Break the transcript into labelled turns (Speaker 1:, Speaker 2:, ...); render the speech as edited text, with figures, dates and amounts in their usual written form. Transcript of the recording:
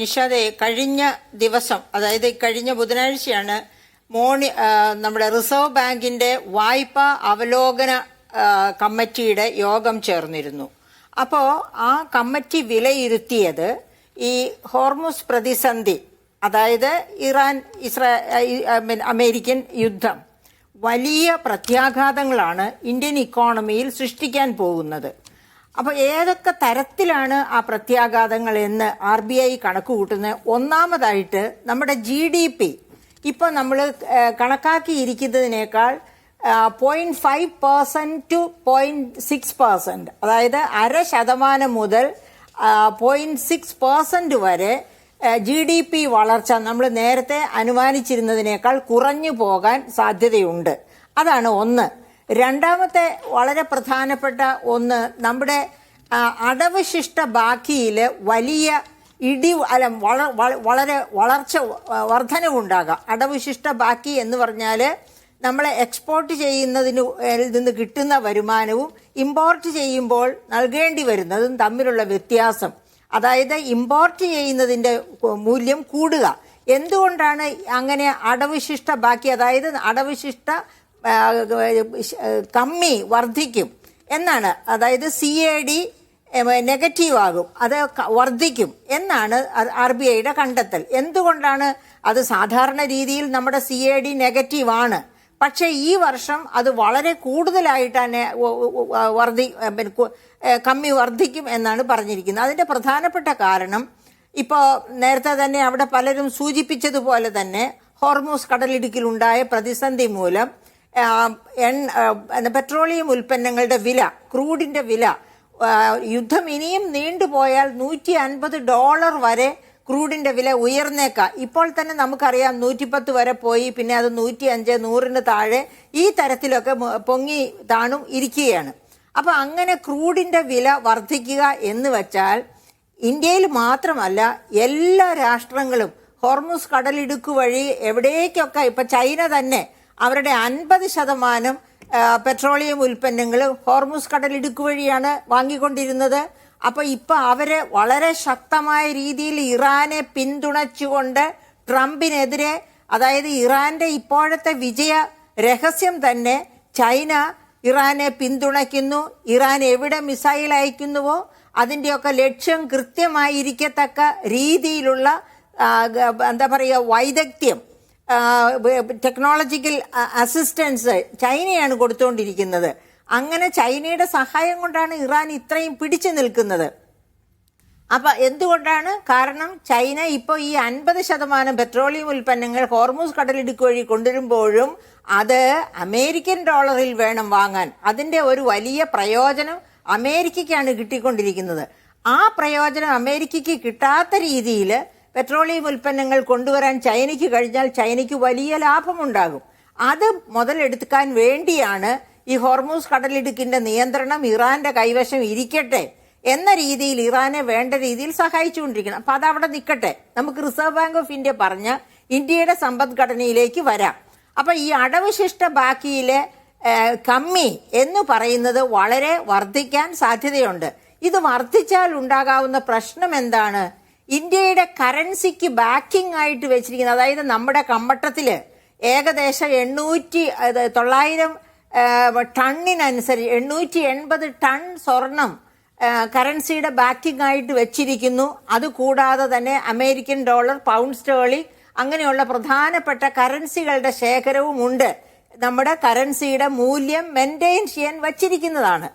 Speaker 1: നിഷാദെ, കഴിഞ്ഞ ദിവസം, അതായത് കഴിഞ്ഞ ബുധനാഴ്ചയാണ് നമ്മുടെ റിസർവ് ബാങ്കിന്റെ വായ്പാ അവലോകന കമ്മിറ്റിയുടെ യോഗം ചേർന്നിരുന്നു. അപ്പോൾ ആ കമ്മിറ്റി വിലയിരുത്തിയത് ഈ ഹോർമുസ് പ്രതിസന്ധി, അതായത് അമേരിക്കൻ യുദ്ധം വലിയ പ്രത്യാഘാതങ്ങളാണ് ഇന്ത്യൻ ഇക്കോണമിയിൽ സൃഷ്ടിക്കാൻ പോകുന്നത്. അപ്പോൾ ഏതൊക്കെ തരത്തിലാണ് ആ പ്രത്യാഘാതങ്ങൾ എന്ന് RBI കണക്ക് കൂട്ടുന്നത്? ഒന്നാമതായിട്ട് നമ്മുടെ GDP ഇപ്പോൾ നമ്മൾ കണക്കാക്കിയിരിക്കുന്നതിനേക്കാൾ 0.5% to 0.6%, അതായത് 0.5% മുതൽ 0.6% വരെ GDP വളർച്ച നമ്മൾ നേരത്തെ അനുമാനിച്ചിരുന്നതിനേക്കാൾ കുറഞ്ഞു പോകാൻ സാധ്യതയുണ്ട്. അതാണ് ഒന്ന്. രണ്ടാമത്തെ വളരെ പ്രധാനപ്പെട്ട ഒന്ന്, നമ്മുടെ അടവശിഷ്ട ബാക്കിയിൽ വലിയ വളരെ വർധനവുണ്ടാകാം. അടവശിഷ്ട ബാക്കി എന്ന് പറഞ്ഞാൽ നമ്മൾ എക്സ്പോർട്ട് ചെയ്യുന്നതിന് നിന്ന് കിട്ടുന്ന വരുമാനവും ഇമ്പോർട്ട് ചെയ്യുമ്പോൾ നൽകേണ്ടി വരുന്നതും തമ്മിലുള്ള വ്യത്യാസം, അതായത് ഇമ്പോർട്ട് ചെയ്യുന്നതിൻ്റെ മൂല്യം കൂടുക. എന്തുകൊണ്ടാണ് അങ്ങനെ അടവശിഷ്ട ബാക്കി, അതായത് അടവശിഷ്ട കമ്മി വർദ്ധിക്കും എന്നാണ്, അതായത് CAD നെഗറ്റീവ് ആകും, അത് വർദ്ധിക്കും എന്നാണ് RBIയുടെ കണ്ടെത്തൽ. എന്തുകൊണ്ടാണ് അത്? സാധാരണ രീതിയിൽ നമ്മുടെ CAD നെഗറ്റീവ് ആണ്, പക്ഷേ ഈ വർഷം അത് വളരെ കൂടുതലായിട്ട് തന്നെ കമ്മി വർദ്ധിക്കും എന്നാണ് പറഞ്ഞിരിക്കുന്നത്. അതിൻ്റെ പ്രധാനപ്പെട്ട കാരണം ഇപ്പോൾ നേരത്തെ തന്നെ അവിടെ പലരും സൂചിപ്പിച്ചതുപോലെ തന്നെ ഹോർമൂസ് കടലിടുക്കിലുണ്ടായ പ്രതിസന്ധി മൂലം പെട്രോളിയം ഉൽപ്പന്നങ്ങളുടെ വില, ക്രൂഡിന്റെ വില, യുദ്ധം ഇനിയും നീണ്ടുപോയാൽ $150 വരെ ക്രൂഡിന്റെ വില ഉയർന്നേക്കാം. ഇപ്പോൾ തന്നെ നമുക്കറിയാം 110 വരെ പോയി, പിന്നെ അത് 105, 100 താഴെ, ഈ തരത്തിലൊക്കെ പൊങ്ങി താണും ഇരിക്കുകയാണ്. അപ്പൊ അങ്ങനെ ക്രൂഡിന്റെ വില വർദ്ധിക്കുക എന്ന് വെച്ചാൽ ഇന്ത്യയിൽ മാത്രമല്ല എല്ലാ രാഷ്ട്രങ്ങളും ഹോർമുസ് കടലിടുക്ക് വഴി എവിടേക്കൊക്കെ, ഇപ്പൊ ചൈന തന്നെ അവരുടെ 50% പെട്രോളിയം ഉൽപ്പന്നങ്ങൾ ഹോർമുസ് കടലിടുക്ക് വഴിയാണ് വാങ്ങിക്കൊണ്ടിരുന്നത്. അപ്പൊ ഇപ്പൊ അവര് വളരെ ശക്തമായ രീതിയിൽ ഇറാനെ പിന്തുണച്ചുകൊണ്ട് ട്രംപിനെതിരെ, അതായത് ഇറാന്റെ ഇപ്പോഴത്തെ വിജയ രഹസ്യം തന്നെ ചൈന ഇറാനെ പിന്തുണയ്ക്കുന്നു, ഇറാൻ എവിടെ മിസൈൽ അയക്കുന്നുവോ അതിൻ്റെയൊക്കെ ലക്ഷ്യം കൃത്യമായിരിക്കത്തക്ക രീതിയിലുള്ള എന്താ പറയുക വൈദഗ്ധ്യം, ടെക്നോളജിക്കൽ അസിസ്റ്റൻസ് ചൈനയാണ് കൊടുത്തുകൊണ്ടിരിക്കുന്നത്. അങ്ങനെ ചൈനയുടെ സഹായം കൊണ്ടാണ് ഇറാൻ ഇത്രയും പിടിച്ചു നിൽക്കുന്നത്. അപ്പൊ എന്തുകൊണ്ടാണ്? കാരണം ചൈന ഇപ്പോൾ ഈ 50% പെട്രോളിയം ഉൽപ്പന്നങ്ങൾ ഹോർമൂസ് കടലിടുക്ക് വഴി കൊണ്ടുവരുമ്പോഴും അത് അമേരിക്കൻ ഡോളറിൽ വേണം വാങ്ങാൻ. അതിന്റെ ഒരു വലിയ പ്രയോജനം അമേരിക്കയ്ക്കാണ് കിട്ടിക്കൊണ്ടിരിക്കുന്നത്. ആ പ്രയോജനം അമേരിക്കയ്ക്ക് കിട്ടാത്ത രീതിയിൽ പെട്രോളിയം ഉൽപ്പന്നങ്ങൾ കൊണ്ടുവരാൻ ചൈനയ്ക്ക് കഴിഞ്ഞാൽ ചൈനയ്ക്ക് വലിയ ലാഭമുണ്ടാകും. അത് മുതലെടുക്കാൻ വേണ്ടിയാണ് ഈ ഹോർമൂസ് കടലിടുക്കിന്റെ നിയന്ത്രണം ഇറാന്റെ കൈവശം ഇരിക്കട്ടെ എന്ന രീതിയിൽ ഇറാനെ വേണ്ട രീതിയിൽ സഹായിച്ചുകൊണ്ടിരിക്കണം. അപ്പൊ അതവിടെ നിൽക്കട്ടെ. നമുക്ക് റിസർവ് ബാങ്ക് ഓഫ് ഇന്ത്യ പറഞ്ഞ ഇന്ത്യയുടെ സമ്പദ്ഘടനയിലേക്ക് വരാം. അപ്പൊ ഈ അടവശിഷ്ട ബാക്കിയിലെ കമ്മി എന്ന് പറയുന്നത് വളരെ വർദ്ധിക്കാൻ സാധ്യതയുണ്ട്. ഇത് വർദ്ധിച്ചാൽ ഉണ്ടാകാവുന്ന പ്രശ്നം എന്താണ്? ഇന്ത്യയുടെ കറൻസിക്ക് ബാക്കിംഗ് ആയിട്ട് വെച്ചിരിക്കുന്നത്, അതായത് നമ്മുടെ കമ്പട്ടത്തില് ഏകദേശം 900 ടണ്ണിനനുസരിച്ച് 880 ടൺ സ്വർണം കറൻസിയുടെ ബാക്കിംഗ് ആയിട്ട് വെച്ചിരിക്കുന്നു. അതുകൂടാതെ തന്നെ അമേരിക്കൻ ഡോളർ, പൗണ്ട് സ്റ്റേർലിംഗ് അങ്ങനെയുള്ള പ്രധാനപ്പെട്ട കറൻസികളുടെ ശേഖരവും ഉണ്ട്. നമ്മുടെ കറൻസിയുടെ മൂല്യം മെയിൻറ്റെയിൻ ചെയ്യാൻ വച്ചിരിക്കുന്നതാണ്.